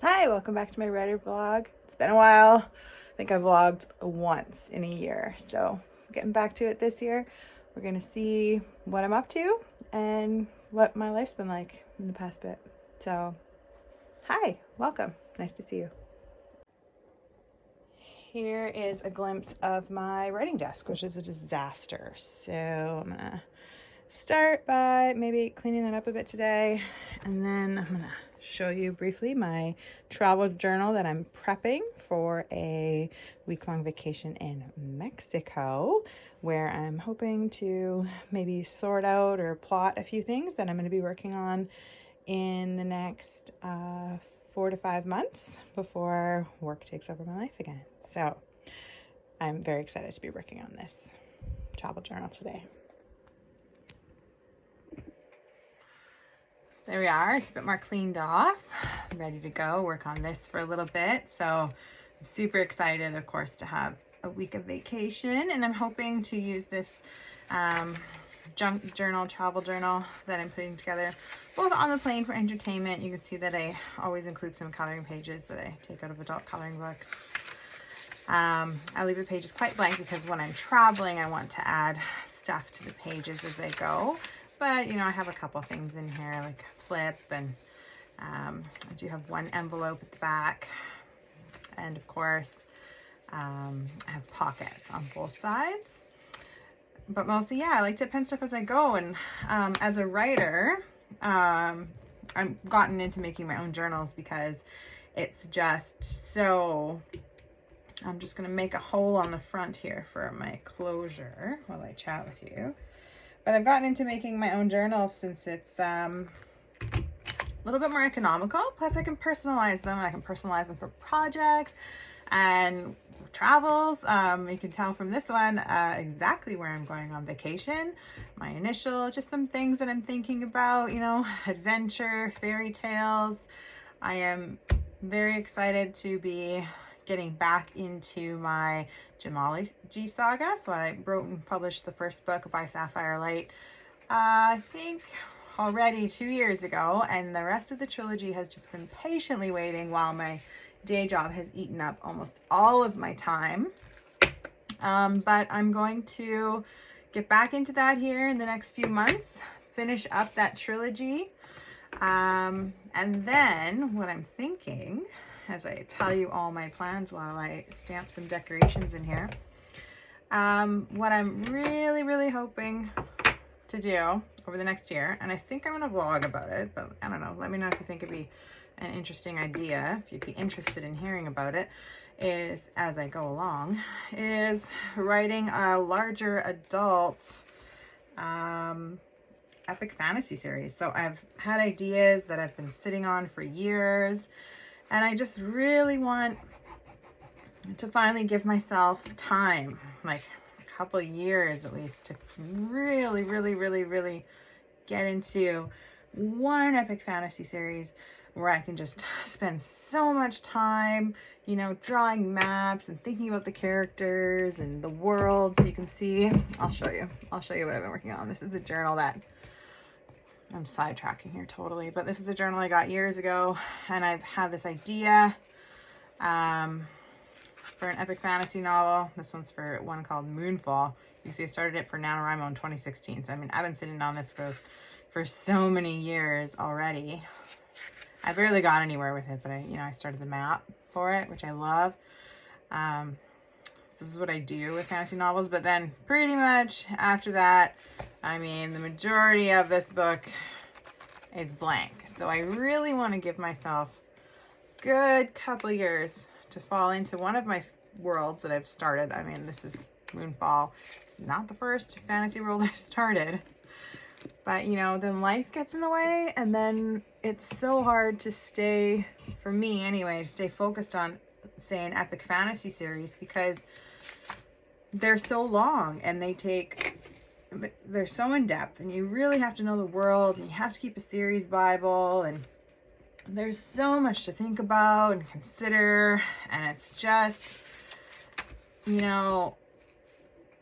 Hi, welcome back to my writer vlog. It's been a while. I think I vlogged once in a year, so getting back to it this year. We're gonna see what I'm up to and what my life's been like in the past bit. So, hi, welcome. Nice to see you. Here is a glimpse of my writing desk, which is a disaster. So I'm gonna start by maybe cleaning that up a bit today, and then I'm gonna show you briefly my travel journal that I'm prepping for a week-long vacation in Mexico, where I'm hoping to maybe sort out or plot a few things that I'm going to be working on in the next 4 to 5 months before work takes over my life again. So I'm very excited to be working on this travel journal today. So there we are. It's a bit more cleaned off. I'm ready to go work on this for a little bit. So I'm super excited, of course, to have a week of vacation, and I'm hoping to use this junk journal, travel journal that I'm putting together both on the plane for entertainment. You can see that I always include some coloring pages that I take out of adult coloring books. I leave the pages quite blank because when I'm traveling, I want to add stuff to the pages as I go. But, you know, I have a couple things in here like a flip, and I do have one envelope at the back. And of course, I have pockets on both sides. But mostly, yeah, I like to pen stuff as I go. And as a writer, I've gotten into making my own journals because it's just so... I'm just going to make a hole on the front here for my closure while I chat with you. But I've gotten into making my own journals since it's a little bit more economical. Plus I can personalize them. I can personalize them for projects and travels. You can tell from this one exactly where I'm going on vacation. My initial, just some things that I'm thinking about, you know, adventure, fairy tales. I am very excited to be getting back into my Gemology Saga. So I wrote and published the first book by Sapphire Light, I think already 2 years ago, and the rest of the trilogy has just been patiently waiting while my day job has eaten up almost all of my time. But I'm going to get back into that here in the next few months, finish up that trilogy. And then what I'm thinking, as I tell you all my plans while I stamp some decorations in here, what I'm really hoping to do over the next year, and I think I'm going to vlog about it, but I don't know, let me know if you think it'd be an interesting idea, if you'd be interested in hearing about it, is as I go along, is writing a larger adult epic fantasy series. So I've had ideas that I've been sitting on for years, and I just really want to finally give myself time, like a couple of years at least, to really get into one epic fantasy series where I can just spend so much time, you know, drawing maps and thinking about the characters and the world. So you can see, I'll show you what I've been working on. This is a journal that I'm sidetracking here totally, but this is a journal I got years ago, and I've had this idea for an epic fantasy novel. This one's for one called Moonfall. You see I started it for NaNoWriMo in 2016. So I mean, I've been sitting on this for so many years already. I barely got anywhere with it, but I started the map for it, which I love. So this is what I do with fantasy novels, but then pretty much after that, I mean, the majority of this book is blank. So I really want to give myself a good couple years to fall into one of my worlds that I've started. I mean, this is Moonfall. It's not the first fantasy world I've started, but you know, then life gets in the way, and then it's so hard to stay, for me anyway, to stay focused on, say, an epic fantasy series, because they're so long and they're so in depth, and you really have to know the world, and you have to keep a series Bible, and there's so much to think about and consider, and it's just, you know,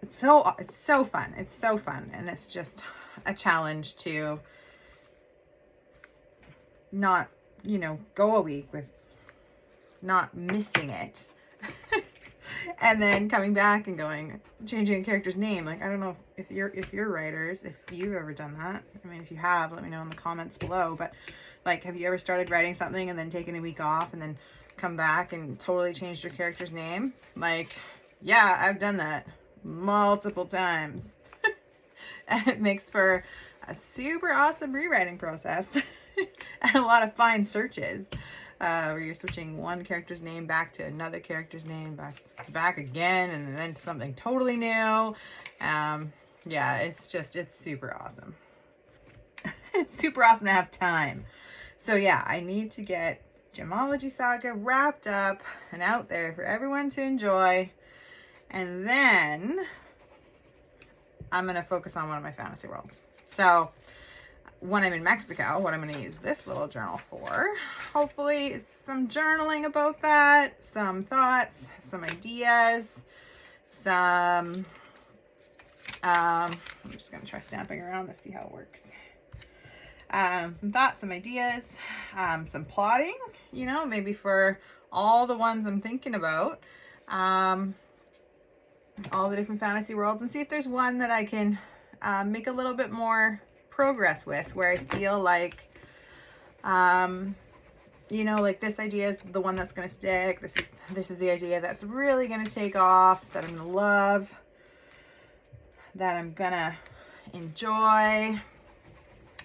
it's so fun. It's so fun, and it's just a challenge to not, you know, go a week with not missing it. And then coming back and changing a character's name. Like, I don't know if you're writers, if you've ever done that. I mean, if you have, let me know in the comments below. But like, have you ever started writing something and then taken a week off and then come back and totally changed your character's name? Like, yeah, I've done that multiple times. And it makes for a super awesome rewriting process and a lot of fine searches. Where you're switching one character's name back to another character's name, back again, and then to something totally new. Yeah, it's super awesome. It's super awesome to have time. So yeah, I need to get Gemology Saga wrapped up and out there for everyone to enjoy. And then I'm going to focus on one of my fantasy worlds. So when I'm in Mexico, what I'm going to use this little journal for, hopefully, is some journaling about that, some thoughts, some ideas, I'm just going to try stamping around to see how it works. Some thoughts, some ideas, some plotting, you know, maybe for all the ones I'm thinking about, all the different fantasy worlds, and see if there's one that I can make a little bit more progress with, where I feel like, you know, like this idea is the one that's going to stick. This is the idea that's really going to take off, that I'm going to love, that I'm going to enjoy,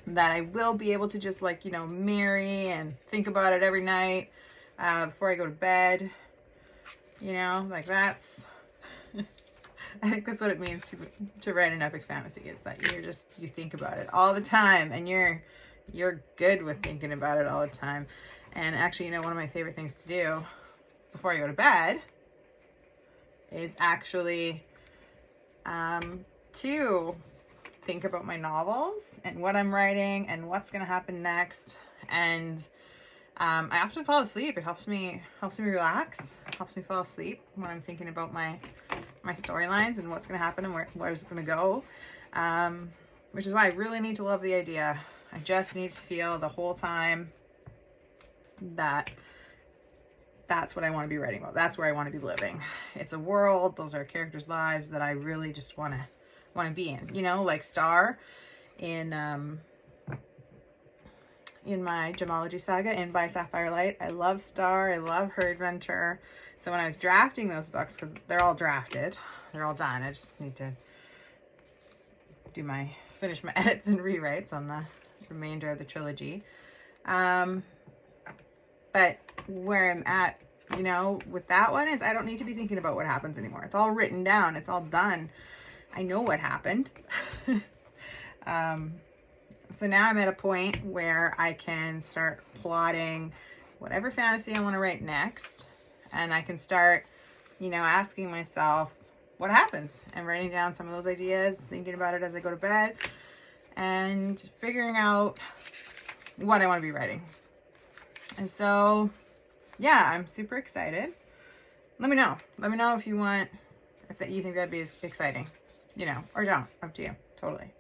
that I will be able to just, like, you know, marry and think about it every night before I go to bed. You know, like, that's I think that's what it means to write an epic fantasy, is that you think about it all the time, and you're good with thinking about it all the time. And actually, you know, one of my favorite things to do before I go to bed is actually to think about my novels and what I'm writing and what's going to happen next. And I often fall asleep. It helps me relax, helps me fall asleep when I'm thinking about my storylines and what's going to happen and where's it going to go. Which is why I really need to love the idea. I just need to feel the whole time that that's what I want to be writing about. That's where I want to be living. It's a world. Those are characters' lives that I really just want to be in. You know, like Star in my Gemology Saga in By Sapphire Light. I love Star. I love her adventure. So when I was drafting those books, because they're all drafted, they're all done. I just need to finish my edits and rewrites on the remainder of the trilogy. But where I'm at, you know, with that one is I don't need to be thinking about what happens anymore. It's all written down. It's all done. I know what happened. So now I'm at a point where I can start plotting whatever fantasy I want to write next. And I can start, you know, asking myself what happens and writing down some of those ideas, thinking about it as I go to bed, and figuring out what I want to be writing. And so, yeah, I'm super excited. Let me know. Let me know if you think that'd be exciting, you know, or don't. Up to you. Totally.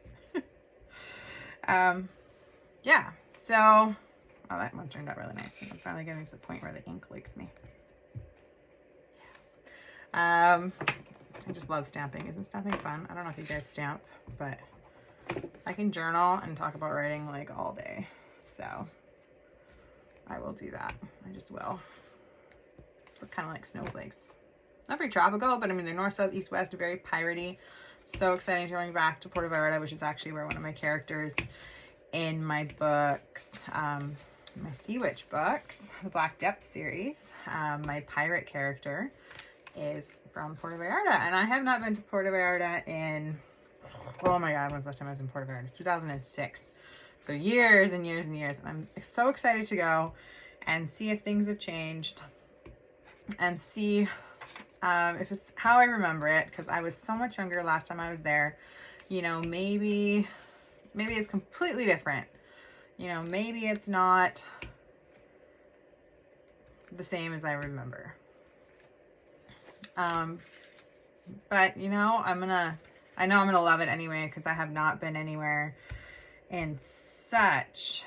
Yeah, so, oh, that one turned out really nice. I'm finally getting to the point where the ink likes me. Yeah. I just love stamping. Isn't stamping fun? I don't know if you guys stamp, but I can journal and talk about writing like all day. So I will do that. I just will. It's kind of like snowflakes. Not very tropical, but I mean, they're north, south, east, west, very piratey. So exciting to going back to Puerto Vallarta, which is actually where one of my characters in my books, my Sea Witch books, the Black Depth series, my pirate character is from Puerto Vallarta. And I have not been to Puerto Vallarta in, oh my God, when was the last time I was in Puerto Vallarta? 2006. So years and years and years. And I'm so excited to go and see if things have changed and see if it's how I remember it, because I was so much younger last time I was there. You know, maybe it's completely different. You know, maybe it's not the same as I remember. But you know, I know I'm gonna love it anyway, because I have not been anywhere in such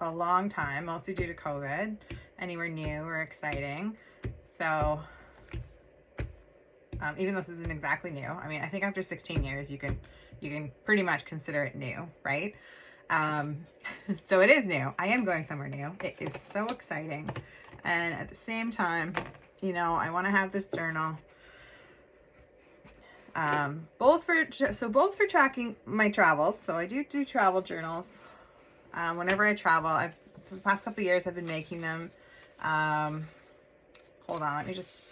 a long time, mostly due to COVID anywhere new or exciting. So even though this isn't exactly new, I mean, I think after 16 years, you can pretty much consider it new, right? So it is new. I am going somewhere new. It is so exciting. And at the same time, you know, I want to have this journal, both for tracking my travels. So I do travel journals. Whenever I travel, for the past couple of years, I've been making them. Hold on, I'm just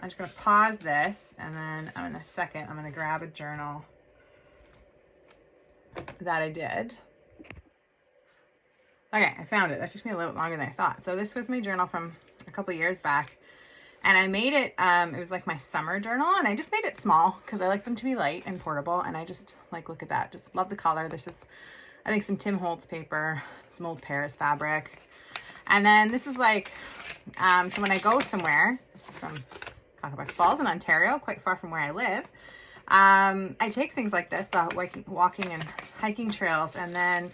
going to pause this, and then in a second, I'm going to grab a journal that I did. Okay, I found it. That took me a little bit longer than I thought. So this was my journal from a couple of years back, and I made it, it was like my summer journal, and I just made it small because I like them to be light and portable, and I just like, look at that. Just love the color. This is, I think, some Tim Holtz paper, some old Paris fabric. And then this is like, so when I go somewhere, this is from Cockabug Falls in Ontario, quite far from where I live. I take things like this, the walking and hiking trails, and then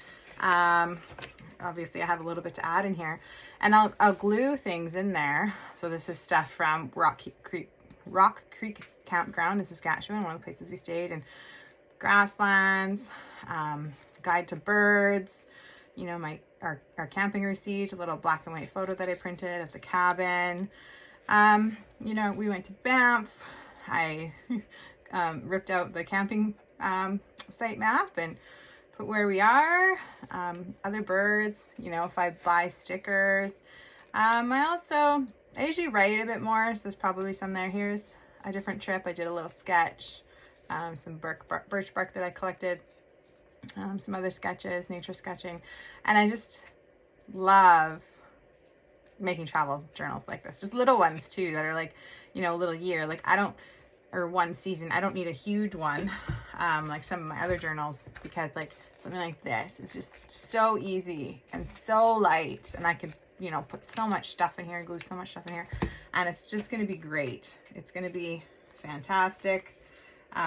obviously I have a little bit to add in here, and I'll glue things in there. So this is stuff from Rock Creek Campground in Saskatchewan, one of the places we stayed, and grasslands, guide to birds, you know, our camping receipt, a little black and white photo that I printed of the cabin. You know, we went to Banff. I ripped out the camping site map and put where we are, other birds, you know, if I buy stickers. I usually write a bit more, so there's probably some there. Here's a different trip. I did a little sketch, some birch bark that I collected, some other sketches, nature sketching. And I just love making travel journals like this. Just little ones too that are like, you know, a little year. Like or one season. I don't need a huge one, like some of my other journals, because like something like this is just so easy and so light, and I could, you know, put so much stuff in here, glue so much stuff in here, and it's just going to be great. It's going to be fantastic. So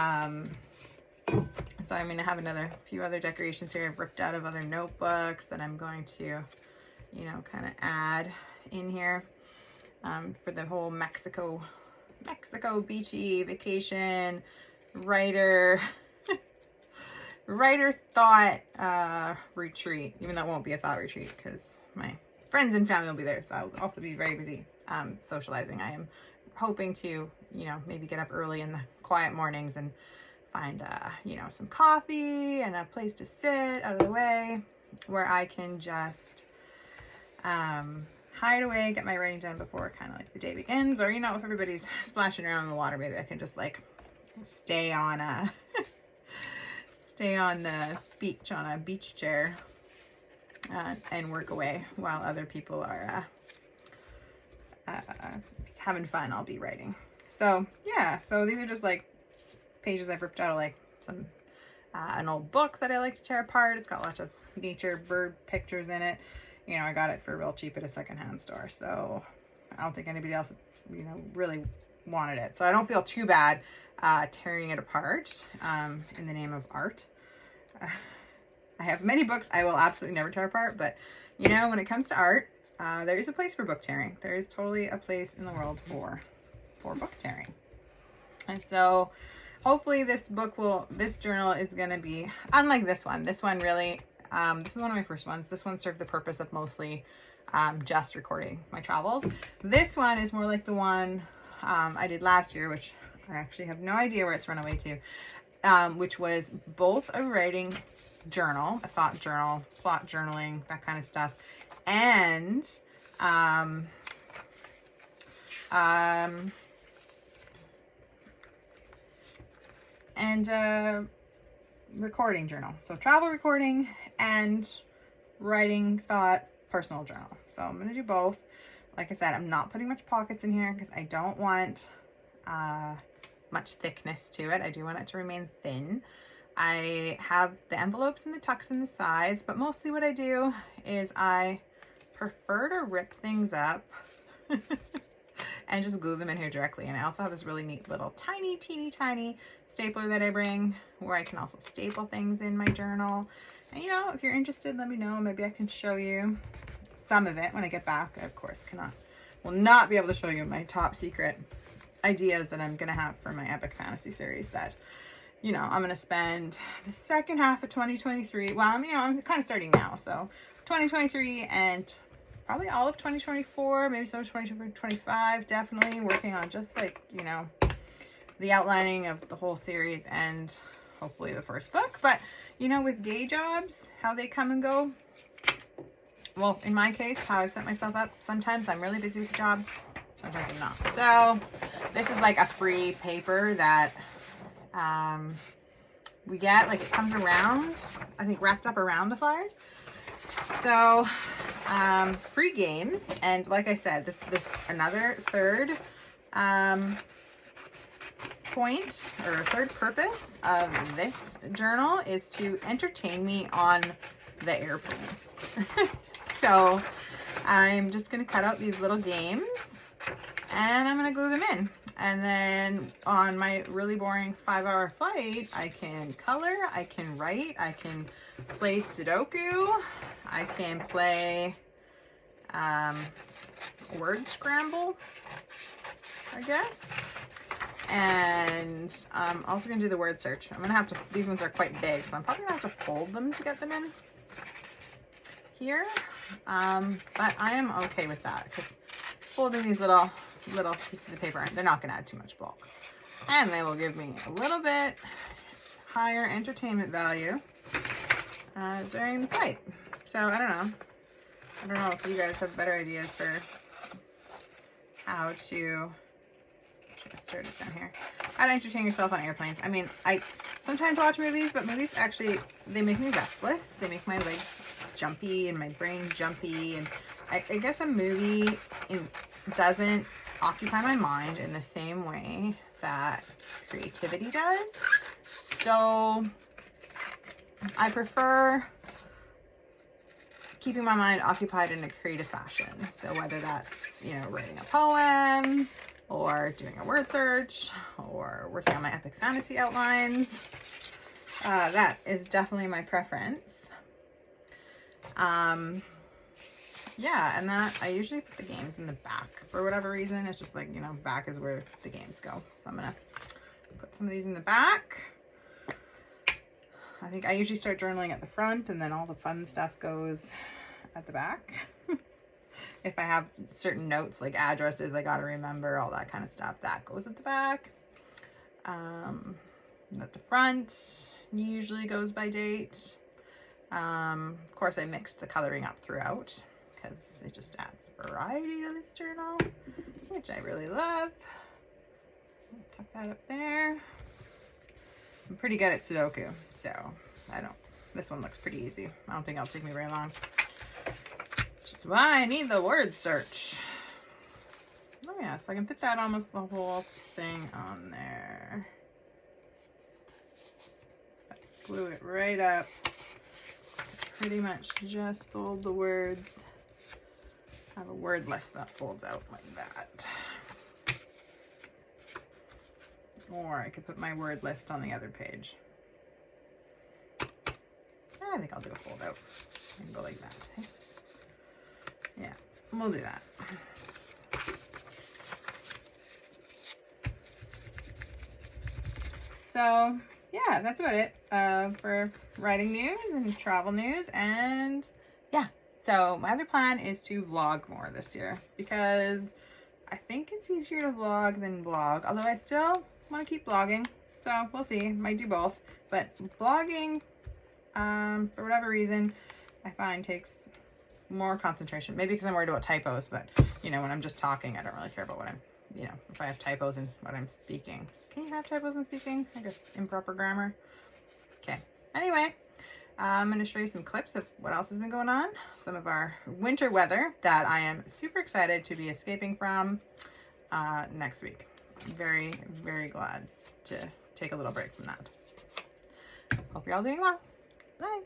I'm going to have a few other decorations here I've ripped out of other notebooks that I'm going to, you know, kind of add in here, for the whole Mexico beachy vacation writer thought retreat, even though it won't be a thought retreat because my friends and family will be there, so I'll also be very busy socializing. I am hoping to, you know, maybe get up early in the quiet mornings and find you know, some coffee and a place to sit out of the way where I can just hide away, get my writing done before kind of like the day begins. Or, you know, if everybody's splashing around in the water, maybe I can just like stay on the beach on a beach chair and work away while other people are having fun. I'll be writing. So yeah, so these are just like pages I've ripped out of like some an old book that I like to tear apart. It's got lots of nature bird pictures in it. You know, I got it for real cheap at a secondhand store, so I don't think anybody else, you know, really wanted it. So I don't feel too bad tearing it apart in the name of art. I have many books I will absolutely never tear apart, but, you know, when it comes to art, there is a place for book tearing. There is totally a place in the world for book tearing. And so hopefully this journal is going to be unlike this one. This one really... this is one of my first ones. This one served the purpose of mostly just recording my travels. This one is more like the one I did last year, which I actually have no idea where it's run away to, which was both a writing journal, a thought journal, plot journaling, that kind of stuff, and recording journal. So travel recording and writing thought personal journal. So I'm going to do both. Like I said, I'm not putting much pockets in here because I don't want much thickness to it. I do want it to remain thin. I have the envelopes and the tucks in the sides, but mostly what I do is I prefer to rip things up and just glue them in here directly. And I also have this really neat little teeny tiny stapler that I bring where I can also staple things in my journal. And, you know, if you're interested, let me know. Maybe I can show you some of it when I get back. I, of course, will not be able to show you my top secret ideas that I'm going to have for my epic fantasy series that, you know, I'm going to spend the second half of 2023. Well, you know, I'm kind of starting now. So 2023 and probably all of 2024, maybe some of 2025, definitely working on just like, you know, the outlining of the whole series and hopefully the first book. But, you know, with day jobs, how they come and go. Well, in my case, how I've set myself up, sometimes I'm really busy with the job, sometimes I'm not. So this is like a free paper that we get, like it comes around, I think wrapped up around the flyers. So free games, and like I said, this another third point or third purpose of this journal is to entertain me on the airplane. So I'm just going to cut out these little games and I'm going to glue them in. And then on my really boring 5-hour flight, I can color, I can write, I can play Sudoku, I can play word scramble, I guess. And I'm also going to do the word search. I'm going to have to, these ones are quite big, so I'm probably going to have to fold them to get them in here. But I am okay with that because folding these little pieces of paper, they're not going to add too much bulk. And they will give me a little bit higher entertainment value during the flight. So I don't know if you guys have better ideas for how to start it down here. How to entertain yourself on airplanes. I mean, I sometimes watch movies, but movies actually, they make me restless. They make my legs jumpy and my brain jumpy. And I guess a movie doesn't occupy my mind in the same way that creativity does. So I prefer keeping my mind occupied in a creative fashion. So whether that's, you know, writing a poem or doing a word search or working on my epic fantasy outlines, that is definitely my preference. Yeah, and that I usually put the games in the back for whatever reason. It's just like, you know, back is where the games go. So I'm gonna put some of these in the back. I think I usually start journaling at the front and then all the fun stuff goes at the back. If I have certain notes like addresses I gotta remember, all that kind of stuff, that goes at the back. At the front usually goes by date. Of course I mix the coloring up throughout because it just adds variety to this journal, which I really love. Tuck that up there. I'm pretty good at Sudoku, so this one looks pretty easy. I don't think it'll take me very long. Which is why I need the word search. Oh yeah, so I can fit that almost the whole thing on there. Glue it right up. Pretty much just fold the words. I have a word list that folds out like that. Or I could put my word list on the other page. I think I'll do a fold out and go like that. Yeah, we'll do that. So yeah, that's about it for writing news and travel news. And yeah, so my other plan is to vlog more this year because I think it's easier to vlog than blog, although I still want to keep blogging, so we'll see. Might do both, but blogging for whatever reason I find takes more concentration. Maybe because I'm worried about typos, but you know, when I'm just talking I don't really care about what I'm, you know, if I have typos in what I'm speaking. Can you have typos in speaking? I guess improper grammar. Okay, anyway, I'm going to show you some clips of what else has been going on, some of our winter weather that I am super excited to be escaping from next week. I'm very, very glad to take a little break from that. Hope you're all doing well. Bye.